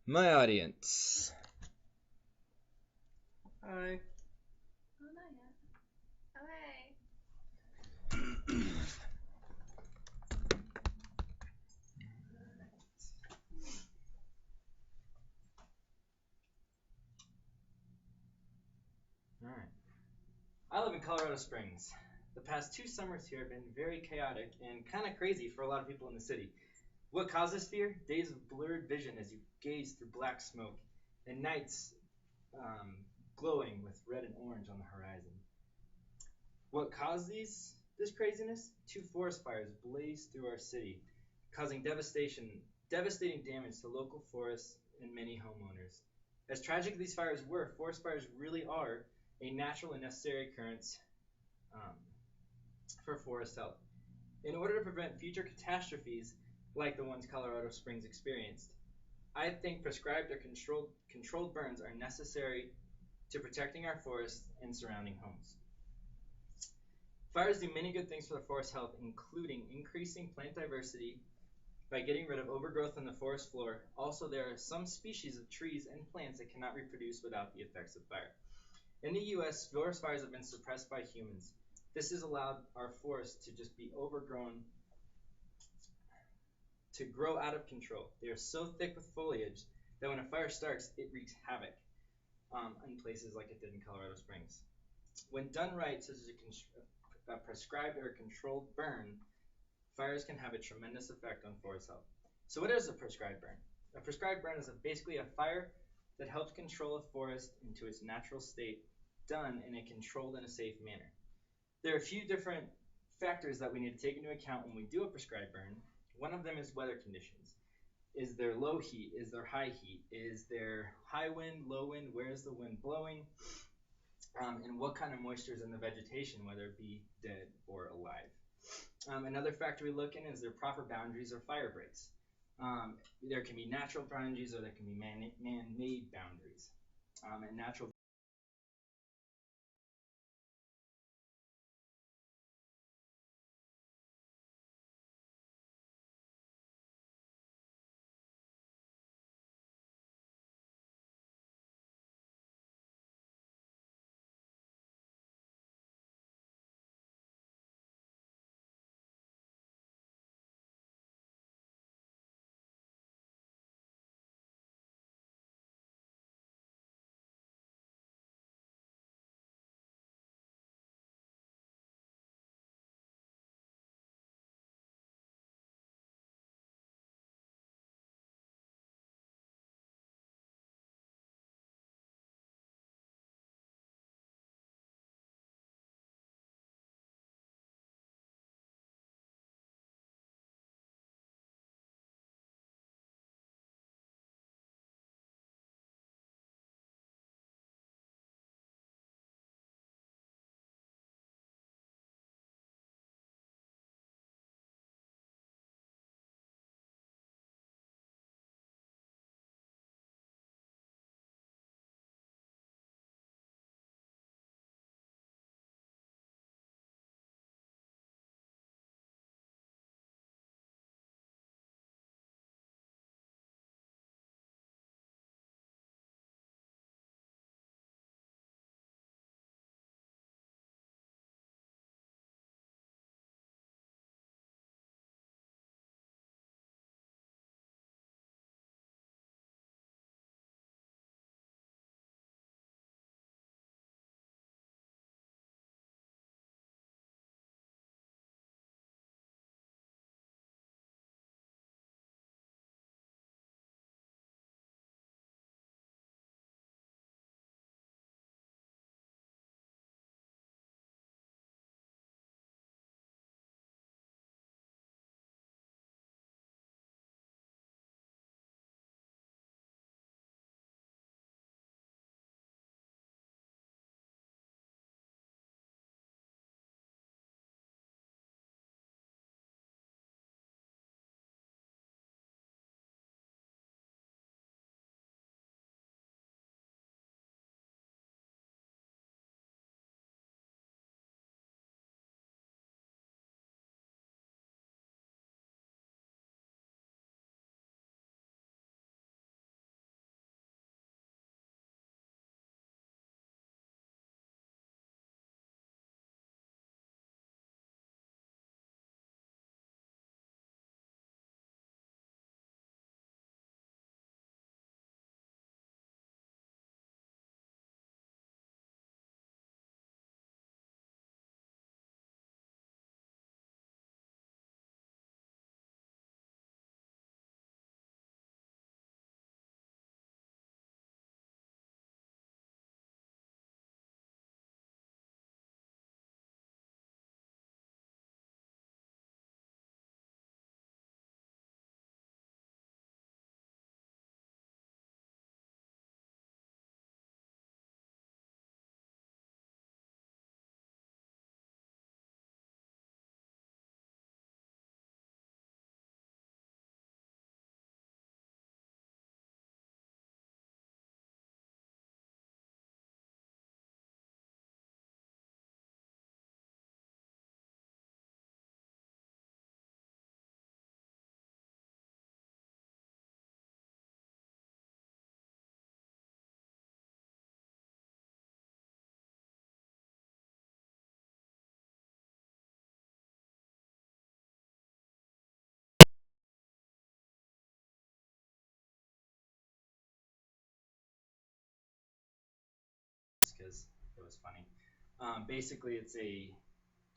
My audience. Hi. Oh, not yet. Oh, hey. Alright. I live in Colorado Springs. The past 2 summers here have been very chaotic and kind of crazy for a lot of people in the city. What causes fear? Days of blurred vision as you gaze through black smoke, and nights glowing with red and orange on the horizon. What caused this craziness? 2 forest fires blazed through our city, causing devastating damage to local forests and many homeowners. As tragic as these fires were, forest fires really are a natural and necessary occurrence um, for forest health. In order to prevent future catastrophes like the ones Colorado Springs experienced, I think prescribed or controlled burns are necessary to protecting our forests and surrounding homes. Fires do many good things for the forest health, including increasing plant diversity by getting rid of overgrowth on the forest floor. Also, there are some species of trees and plants that cannot reproduce without the effects of fire. In the US, forest fires have been suppressed by humans. This has allowed our forests to just be overgrown, to grow out of control. They are so thick with foliage that when a fire starts, it wreaks havoc in places like it did in Colorado Springs. When done right, such as a prescribed or controlled burn, fires can have a tremendous effect on forest health. So, what is a prescribed burn? A prescribed burn is basically a fire that helps control a forest into its natural state, done in a controlled and a safe manner. There are a few different factors that we need to take into account when we do a prescribed burn. One of them is weather conditions. Is there low heat? Is there high heat? Is there high wind, low wind? Where is the wind blowing? And what kind of moisture is in the vegetation, whether it be dead or alive. Another factor we look in is their proper boundaries or fire breaks. There can be natural boundaries or there can be man-made boundaries. And natural because it was funny. Basically, it's a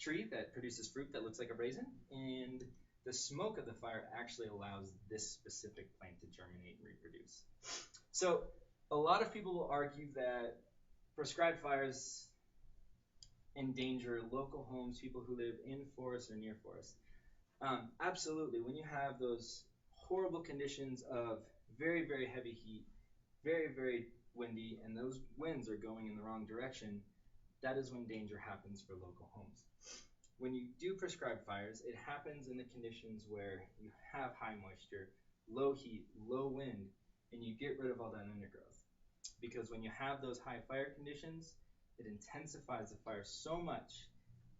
tree that produces fruit that looks like a raisin, and the smoke of the fire actually allows this specific plant to germinate and reproduce. So, a lot of people will argue that prescribed fires endanger local homes, people who live in forests or near forests. Absolutely, when you have those horrible conditions of very, very heavy heat, very, very windy, and those winds are going in the wrong direction, that is when danger happens for local homes. When you do prescribed fires, it happens in the conditions where you have high moisture, low heat, low wind, and you get rid of all that undergrowth. Because when you have those high fire conditions, it intensifies the fire so much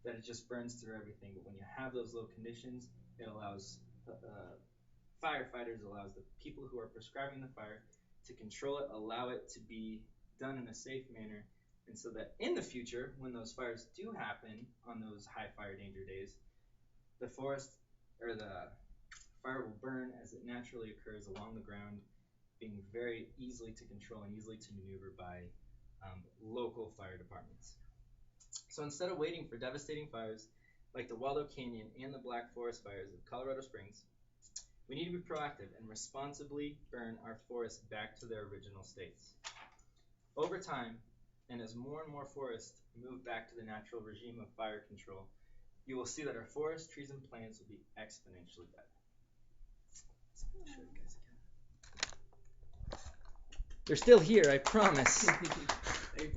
that it just burns through everything. But when you have those low conditions, it allows firefighters, allows the people who are prescribing the fire to control it, allow it to be done in a safe manner, and so that in the future, when those fires do happen on those high fire danger days, the forest or the fire will burn as it naturally occurs along the ground, being very easily to control and easily to maneuver by local fire departments. So instead of waiting for devastating fires like the Waldo Canyon and the Black Forest fires of Colorado Springs, we need to be proactive and responsibly burn our forests back to their original states. Over time, and as more and more forests move back to the natural regime of fire control, you will see that our forests, trees, and plants will be exponentially better. Show you guys again. They're still here, I promise. A+. A+.